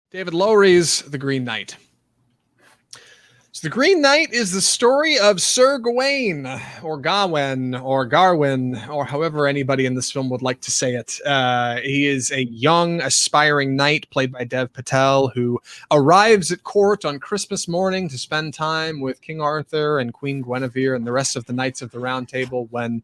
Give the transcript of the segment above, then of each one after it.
David Lowery's The Green Knight. So The Green Knight is the story of Sir Gawain, or Gawain, or Garwin, or however anybody in this film would like to say it. He is a young, aspiring knight played by Dev Patel who arrives at court on Christmas morning to spend time with King Arthur and Queen Guinevere and the rest of the Knights of the Round Table when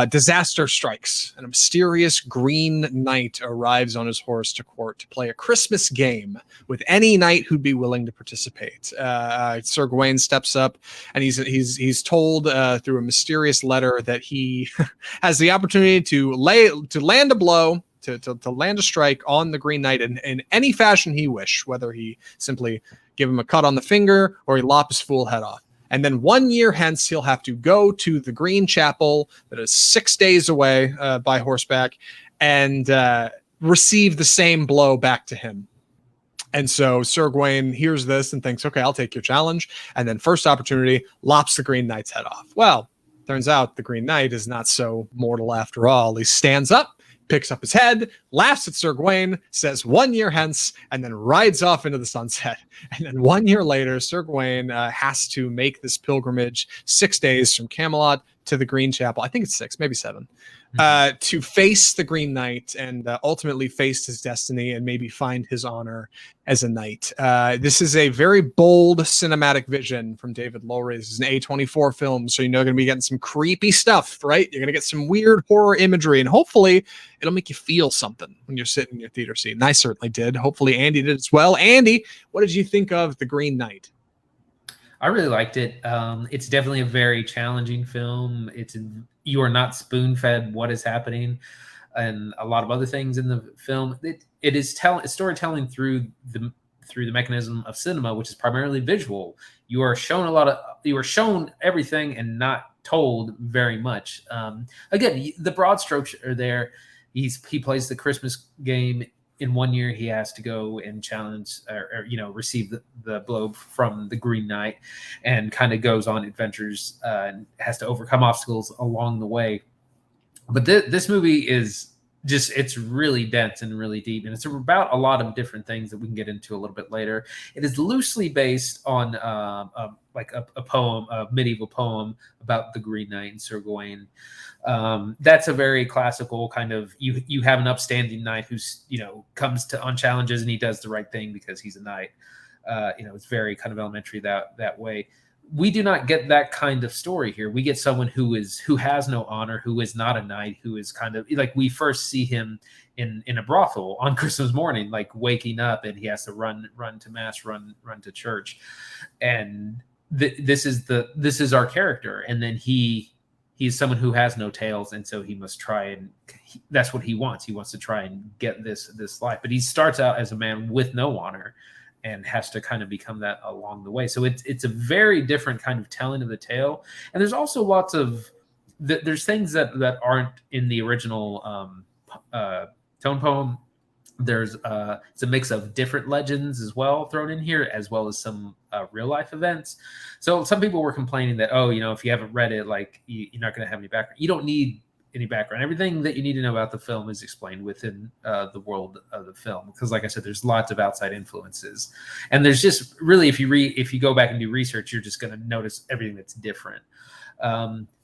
disaster strikes and a mysterious green knight arrives on his horse to court to play a Christmas game with any knight who'd be willing to participate. Sir Gawain steps up, and he's told through a mysterious letter that he has the opportunity to land a blow, to land a strike on the Green Knight in any fashion he wish, whether he simply give him a cut on the finger or he lop his fool head off. And then 1 year hence, he'll have to go to the Green Chapel that is 6 days away by horseback and receive the same blow back to him. And so Sir Gawain hears this and thinks, okay, I'll take your challenge. And then first opportunity, lops the Green Knight's head off. Well, turns out the Green Knight is not so mortal after all. He stands up, picks up his head, laughs at Sir Gawain, says 1 year hence, and then rides off into the sunset. And then 1 year later, Sir Gawain has to make this pilgrimage 6 days from Camelot to the Green Chapel. I think it's 6, maybe 7. To face the Green Knight and ultimately face his destiny and maybe find his honor as a knight. This is a very bold cinematic vision from David Lowery. This is an A24 film, so you're going to be getting some creepy stuff, right? You're going to get some weird horror imagery, and hopefully it'll make you feel something when you're sitting in your theater seat. And I certainly did. Hopefully Andy did as well. Andy, what did you think of The Green Knight? I really liked it. It's definitely a very challenging film. You are not spoon-fed what is happening, and a lot of other things in the film. It is storytelling through the mechanism of cinema, which is primarily visual. You are shown everything and not told very much. Again, the broad strokes are there. He plays the Christmas game. In 1 year, he has to go and challenge or receive the blow from the Green Knight, and kind of goes on adventures and has to overcome obstacles along the way. But this movie is it's really dense and really deep, and it's about a lot of different things that we can get into a little bit later. It is loosely based on a poem, a medieval poem about the Green Knight and Sir Gawain. That's a very classical kind of, you have an upstanding knight who's comes on challenges and he does the right thing because he's a knight. It's very kind of elementary that way. We do not get that kind of story here. We get someone who has no honor, who is not a knight, who is kind of like, we first see him in a brothel on Christmas morning, like waking up, and he has to run to mass, run to church, and this is our character. And then he's someone who has no tails, and so he must try, and that's what he wants. He wants to try and get this life, but he starts out as a man with no honor and has to kind of become that along the way. So it's a very different kind of telling of the tale. And there's also lots of there's things that aren't in the original tone poem. There's it's a mix of different legends as well thrown in here, as well as some real life events. So some people were complaining that, if you haven't read it, like you're not going to have any background. You don't need any background. Everything that you need to know about the film is explained within the world of the film, because like I said, there's lots of outside influences, and there's just really, if you go back and do research, you're just going to notice everything that's different.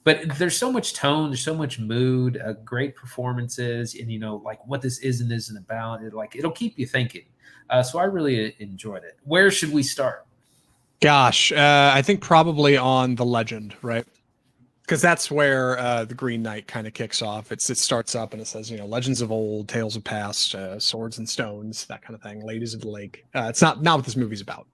But there's so much tone, there's so much mood, great performances, and like what this is and isn't about. It'll keep you thinking. So I really enjoyed it. Where should we start? Gosh, I think probably on the legend, right? Because that's where the Green Knight kind of kicks off. It starts up and it says, legends of old, tales of past, swords and stones, that kind of thing. Ladies of the lake. It's not what this movie's about.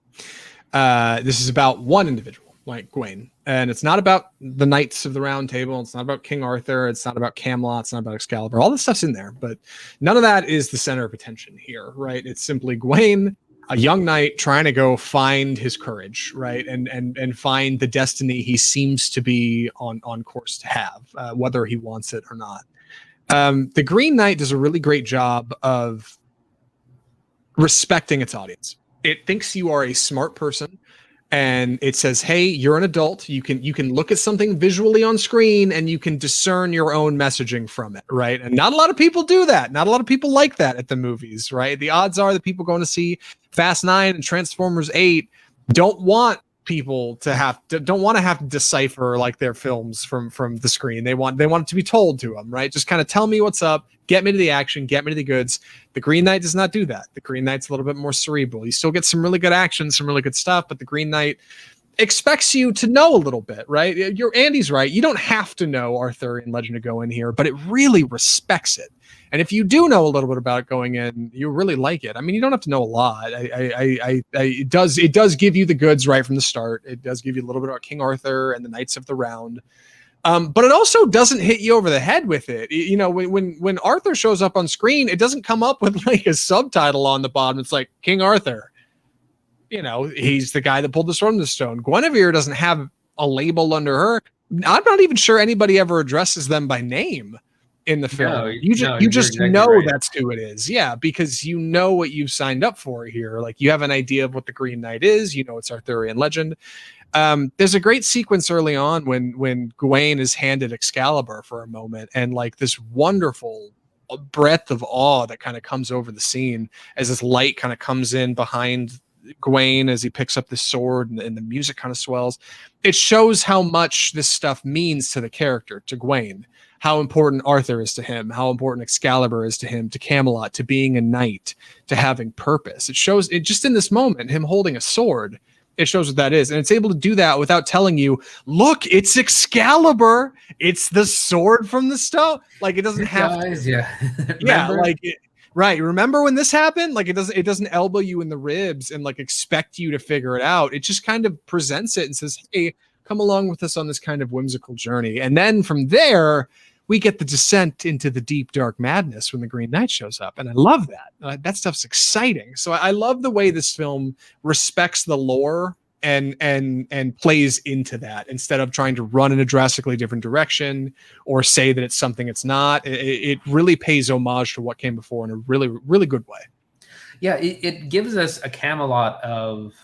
This is about one individual, like Gawain, and it's not about the Knights of the Round Table. It's not about King Arthur. It's not about Camelot. It's not about Excalibur. All this stuff's in there, but none of that is the center of attention here, right? It's simply Gawain, a young knight trying to go find his courage, right, and find the destiny he seems to be on course to have, whether he wants it or not. The Green Knight does a really great job of respecting its audience. It thinks you are a smart person, and it says, hey, you're an adult, you can look at something visually on screen and you can discern your own messaging from it, right? And not a lot of people do that. Not a lot of people like that at the movies, right? The odds are that people going to see Fast 9 and Transformers 8 don't want people to don't want to have to decipher like their films from the screen. They want it to be told to them, right? Just kind of tell me what's up, get me to the action, get me to the goods. The Green Knight does not do that. The Green Knight's a little bit more cerebral. You still get some really good action, some really good stuff, but the Green Knight expects you to know a little bit, right? Andy's right. You don't have to know Arthurian legend to go in here, but it really respects it. And if you do know a little bit about it going in, you really like it. I mean, you don't have to know a lot. It does give you the goods right from the start. It does give you a little bit about King Arthur and the Knights of the Round. But it also doesn't hit you over the head with it. You know, when Arthur shows up on screen, it doesn't come up with like a subtitle on the bottom. It's like King Arthur. You know, he's the guy that pulled the sword in the stone. Guinevere doesn't have a label under her. I'm not even sure anybody ever addresses them by name in the film. No, you just exactly know right. That's who it is. Yeah, because you know what you've signed up for here. Like you have an idea of what the Green Knight is. You know it's Arthurian legend. There's a great sequence early on when Gawain is handed Excalibur for a moment, and like this wonderful breath of awe that kind of comes over the scene as this light kind of comes in behind Gawain as he picks up the sword, and the music kind of swells. It shows how much this stuff means to the character, to Gawain, how important Arthur is to him, how important Excalibur is to him, to Camelot, to being a knight, to having purpose. It shows it just in this moment, him holding a sword. It shows what that is. And it's able to do that without telling you, look, it's Excalibur. It's the sword from the stone. Like it doesn't have Guys, to. yeah. Yeah, like right. Remember when this happened? Like it doesn't elbow you in the ribs and like expect you to figure it out. It just kind of presents it and says, hey, come along with us on this kind of whimsical journey. And then from there, we get the descent into the deep, dark madness when the Green Knight shows up. And I love that. That stuff's exciting. So I love the way this film respects the lore and plays into that instead of trying to run in a drastically different direction or say that it's something it's not. It really pays homage to what came before in a really, really good way. Yeah, it gives us a Camelot of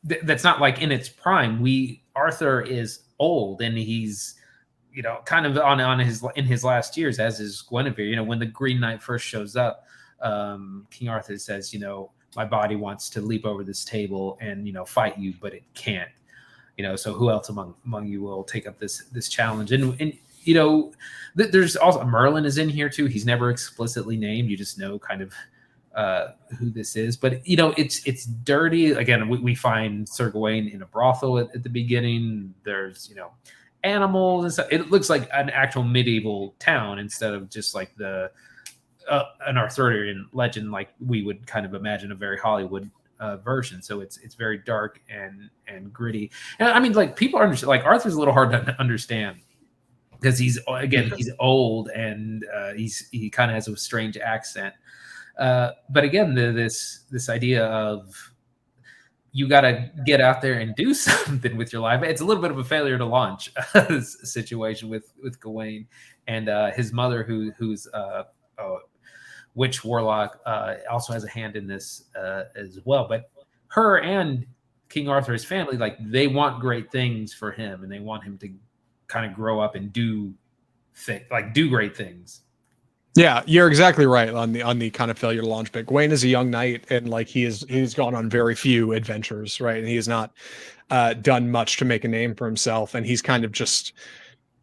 that's not like in its prime. Arthur is old and he's, you know, kind of in his last years, as is Guinevere. You know, when the Green Knight first shows up, King Arthur says, you know, my body wants to leap over this table and, you know, fight you, but it can't. You know, so who else among you will take up this challenge? And you know, there's also Merlin is in here too. He's never explicitly named. You just know kind of who this is. But you know, it's dirty. Again, we find Sir Gawain in a brothel at the beginning. There's, you know, animals and stuff. It looks like an actual medieval town instead of just like an Arthurian legend like we would kind of imagine a very Hollywood version. So it's very dark and gritty. And I mean, like people understand, like Arthur's a little hard to understand because he's old and he kind of has a strange accent. But again, this idea of you got to get out there and do something with your life. It's a little bit of a failure to launch situation with Gawain and his mother, who's a witch warlock, also has a hand in this as well. But her and King Arthur's family, like they want great things for him, and they want him to kind of grow up and do great things. Yeah, you're exactly right on the kind of failure to launch. But Gawain is a young knight, and like he's gone on very few adventures, right? And he has not done much to make a name for himself, and he's kind of just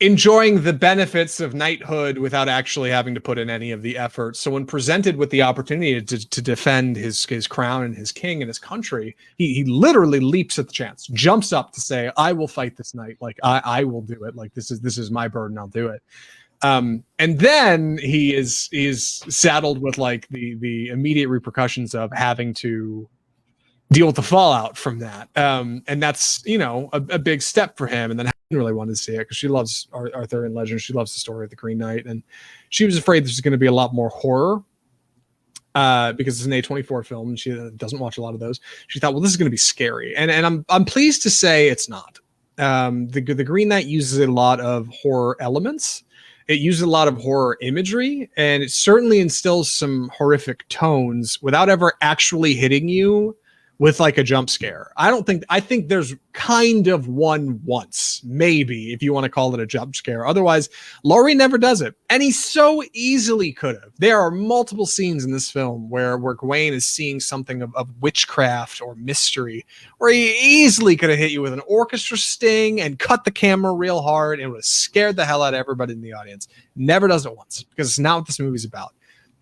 enjoying the benefits of knighthood without actually having to put in any of the effort. So when presented with the opportunity to defend his crown and his king and his country, he literally leaps at the chance, jumps up to say, "I will fight this knight. Like I will do it. Like this is my burden. I'll do it." And then he is saddled with like the immediate repercussions of having to deal with the fallout from that. And that's, you know, a big step for him. And then Helen really wanted to see it because she loves Arthurian legend. She loves the story of the Green Knight. And she was afraid this was going to be a lot more horror because it's an A24 film and she doesn't watch a lot of those. She thought, well, this is going to be scary. And I'm pleased to say it's not. The Green Knight uses a lot of horror elements. It uses a lot of horror imagery, and it certainly instills some horrific tones without ever actually hitting you with like a jump scare. I think there's kind of one once, maybe, if you want to call it a jump scare. Otherwise, Lowery never does it. And he so easily could have. There are multiple scenes in this film where Gawain is seeing something of witchcraft or mystery, where he easily could have hit you with an orchestra sting and cut the camera real hard and would have scared the hell out of everybody in the audience. Never does it once, because it's not what this movie's about.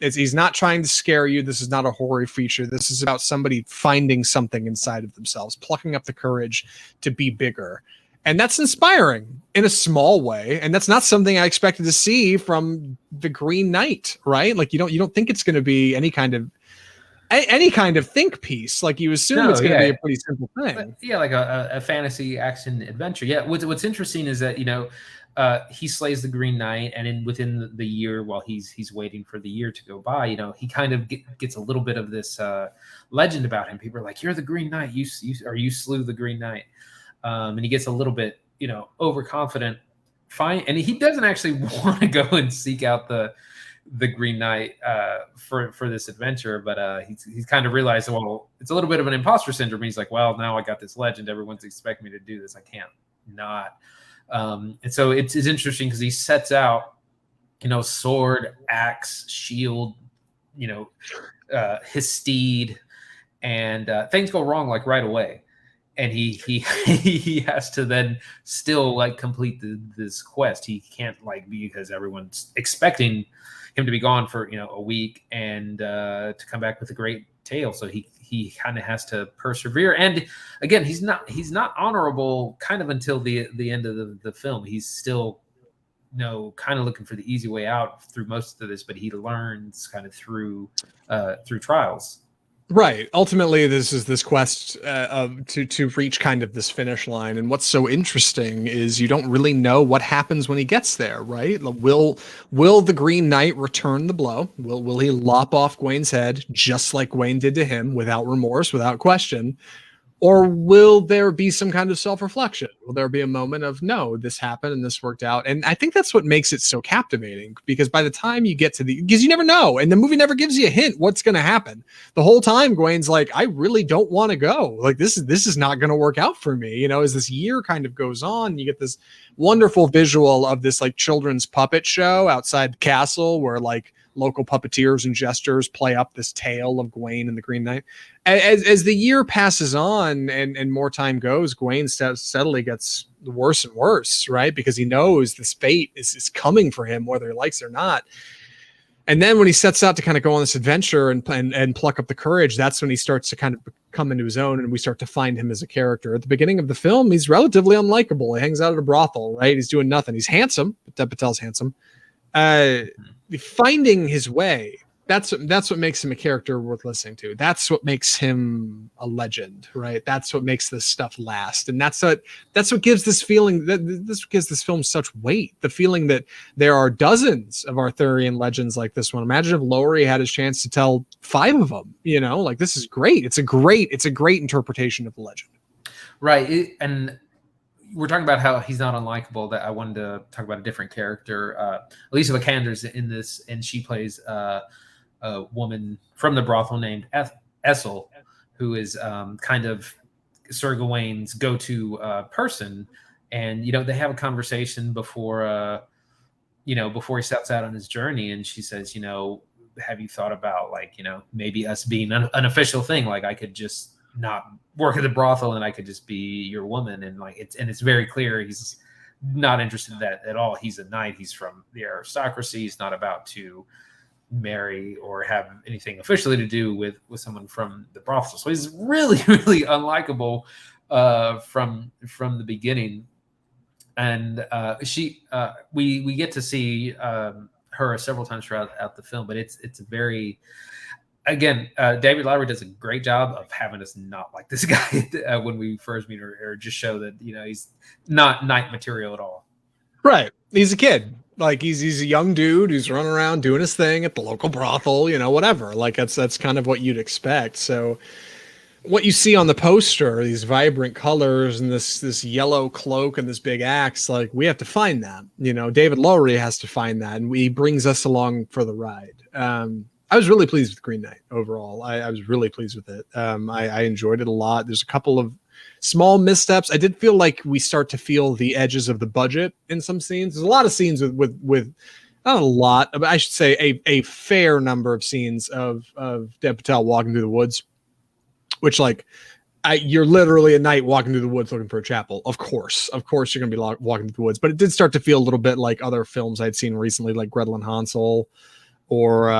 He's not trying to scare you. This is not a horror feature. This is about somebody finding something inside of themselves, plucking up the courage to be bigger. And that's inspiring in a small way. And that's not something I expected to see from the Green Knight, right? Like you don't think it's going to be any kind of think piece. Like you assume it's going to be a pretty simple thing. But, yeah, like a fantasy action adventure. Yeah. What's interesting is that, he slays the Green Knight, and within the year, while he's waiting for the year to go by, he kind of gets a little bit of this legend about him. People are like, "You're the Green Knight. You slew the Green Knight," and he gets a little bit overconfident. Fine, and he doesn't actually want to go and seek out the Green Knight for this adventure, but he's kind of realized, well, it's a little bit of an imposter syndrome. He's like, well, now I got this legend. Everyone's expecting me to do this. I can't not. And so it's interesting because he sets out, sword, axe, shield, his steed, and things go wrong like right away. And he has to then still like complete this quest. He can't because everyone's expecting him to be gone for a week and to come back with a great tale. So he kind of has to persevere. And again, he's not honorable kind of until the end of the film. He's still kind of looking for the easy way out through most of this, but he learns kind of through trials. Right. Ultimately, this quest to reach kind of this finish line. And what's so interesting is you don't really know what happens when he gets there, right? Will the Green Knight return the blow? Will he lop off Gawain's head just like Gawain did to him, without remorse, without question? Or will there be some kind of self-reflection? Will there be a moment of, no, this happened and this worked out? And I think that's what makes it so captivating, because by the time you get to because you never know, and the movie never gives you a hint what's going to happen. The whole time, Gawain's like, I really don't want to go. Like, this is not going to work out for me. As this year kind of goes on, you get this wonderful visual of this like children's puppet show outside the castle where like local puppeteers and jesters play up this tale of Gawain and the Green Knight. As the year passes on and more time goes, Gawain steadily gets worse and worse, right? Because he knows this fate is coming for him, whether he likes it or not. And then when he sets out to kind of go on this adventure and pluck up the courage, that's when he starts to kind of come into his own, and we start to find him as a character. At the beginning of the film, he's relatively unlikable. He hangs out at a brothel, right? He's doing nothing. He's handsome. Patel's handsome. Finding his way, that's what makes him a character worth listening to. That's what makes him a legend, right? That's what makes this stuff last. And that's what gives this feeling, this gives this film such weight. The feeling that there are dozens of Arthurian legends like this one. Imagine if Lowery had his chance to tell 5 of them, like, this is great. It's a great interpretation of the legend. Right. And we're talking about how he's not unlikable. That I wanted to talk about a different character. Alicia Vikander's in this, and she plays a woman from the brothel named Essel, who is kind of Sir Gawain's go-to person. And they have a conversation before he sets out on his journey. And she says, have you thought about maybe us being an unofficial thing? Like, I could just not work at the brothel and I could just be your woman. And it's very clear he's not interested in that at all. He's a knight. He's from the aristocracy. He's not about to marry or have anything officially to do with someone from the brothel. So he's really, really unlikable from the beginning. And we get to see her several times throughout the film, but it's a very, again, David Lowery does a great job of having us not like this guy when we first meet, or just show that he's not knight material at all. Right, he's a kid. Like he's a young dude who's running around doing his thing at the local brothel, whatever. Like that's kind of what you'd expect. So what you see on the poster, these vibrant colors and this yellow cloak and this big axe, like, we have to find that. David Lowery has to find that, and he brings us along for the ride. I was really pleased with Green Knight overall. I was really pleased with it. I enjoyed it a lot. There's a couple of small missteps. I did feel like we start to feel the edges of the budget in some scenes. There's a lot of scenes with not a lot, but I should say a fair number of scenes of Dev Patel walking through the woods, which like you're literally at night walking through the woods looking for a chapel. Of course, you're going to be walking through the woods, but it did start to feel a little bit like other films I'd seen recently, like Gretel and Hansel, or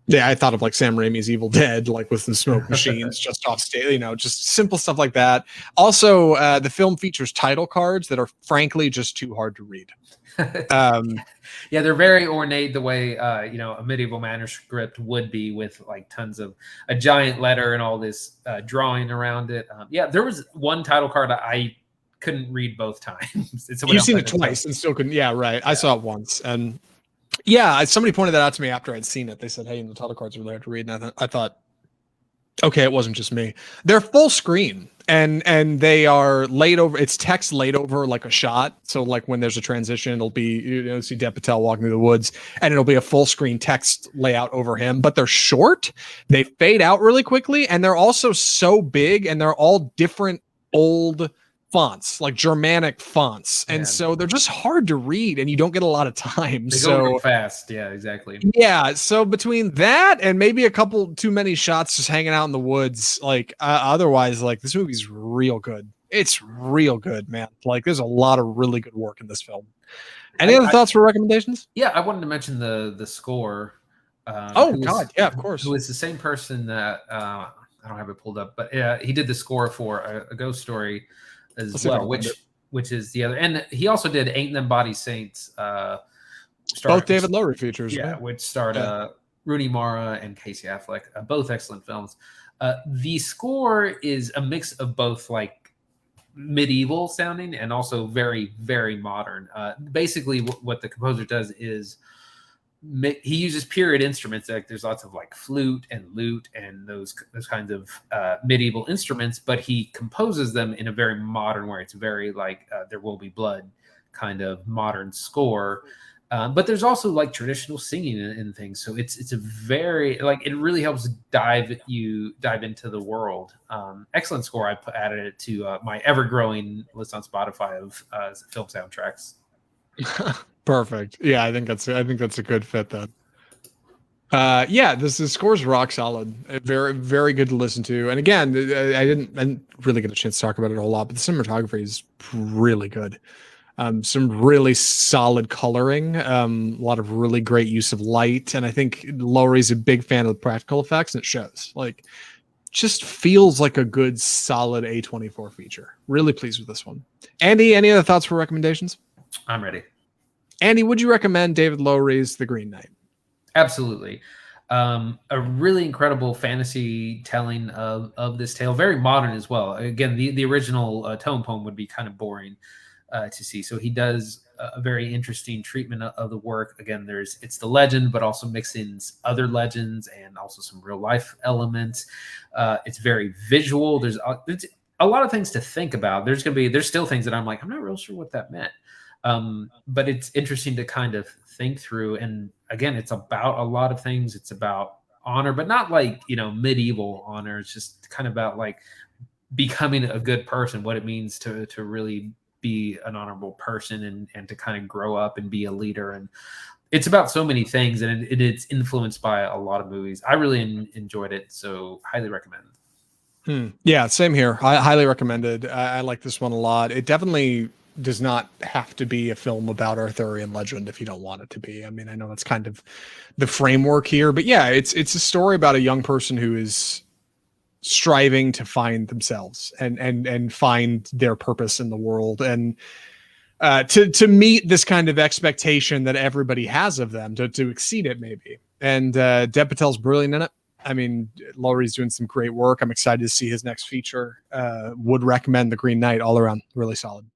yeah, I thought of like Sam Raimi's Evil Dead, like with the smoke machines just off stage, you know, just simple stuff like that. Also, the film features title cards that are frankly just too hard to read. Yeah, they're very ornate the way you know, a medieval manuscript would be, with like tons of a giant letter and all this drawing around it. Yeah, there was one title card I couldn't read both times. You've seen it twice and still couldn't. Yeah, right. Yeah. I saw it once, and yeah, somebody pointed that out to me after I'd seen it. They said, "Hey, the title cards are really hard to read," and I thought, okay, it wasn't just me. They're full screen, and they are laid over. It's text laid over like a shot. So like when there's a transition, it'll be, you know, see Dev Patel walking through the woods, and it'll be a full screen text layout over him. But they're short. They fade out really quickly, and they're also so big, and they're all different old fonts, like Germanic fonts, and so they're just hard to read, and you don't get a lot of time. They go real fast. Yeah, exactly. Yeah, so between that and maybe a couple too many shots just hanging out in the woods, like otherwise, like this movie's real good. It's real good, man. Like there's a lot of really good work in this film. Any other thoughts or recommendations? Yeah, I wanted to mention the score. Oh God, yeah, of course. Who is the same person that I don't have it pulled up, but he did the score for a Ghost Story as well, which is the other, and he also did Ain't Them Body Saints. Both David Lowery features, yeah, which starred Rooney Mara and Casey Affleck, both excellent films. The score is a mix of both like medieval sounding and also very, very modern. Basically, what the composer does is he uses period instruments. Like there's lots of like flute and lute and those kinds of medieval instruments, but he composes them in a very modern way. It's very like There Will Be Blood kind of modern score. But there's also like traditional singing and things. So it's a very, like, it really helps dive into the world. Excellent score. I added it to my ever-growing list on Spotify of film soundtracks. Perfect. Yeah, I think that's a good fit then. Yeah, the score's rock solid. Very, very good to listen to. And again, I didn't really get a chance to talk about it a whole lot, but the cinematography is really good. Some really solid coloring, a lot of really great use of light, and I think Lowery's a big fan of practical effects, and it shows. Like, just feels like a good, solid A24 feature. Really pleased with this one. Andy, any other thoughts for recommendations? I'm ready. Andy, would you recommend David Lowery's The Green Knight? Absolutely. A really incredible fantasy telling of this tale. Very modern as well. Again, the original tone poem would be kind of boring to see. So he does a very interesting treatment of the work. Again, it's the legend, but also mixing other legends and also some real life elements. It's very visual. There's a lot of things to think about. There's still things that I'm like, I'm not real sure what that meant. But it's interesting to kind of think through. And again, it's about a lot of things. It's about honor, but not like, medieval honor. It's just kind of about like becoming a good person, what it means to really be an honorable person and to kind of grow up and be a leader. And it's about so many things, and it's influenced by a lot of movies. I really enjoyed it. So highly recommend. Yeah, same here. I highly recommended. I like this one a lot. It definitely does not have to be a film about Arthurian legend if you don't want it to be. I mean, I know that's kind of the framework here, but yeah, it's a story about a young person who is striving to find themselves and find their purpose in the world, and to meet this kind of expectation that everybody has of them, to exceed it maybe. And Dev Patel's brilliant in it. I mean, Lowery's doing some great work. I'm excited to see his next feature. Would recommend The Green Knight all around. Really solid.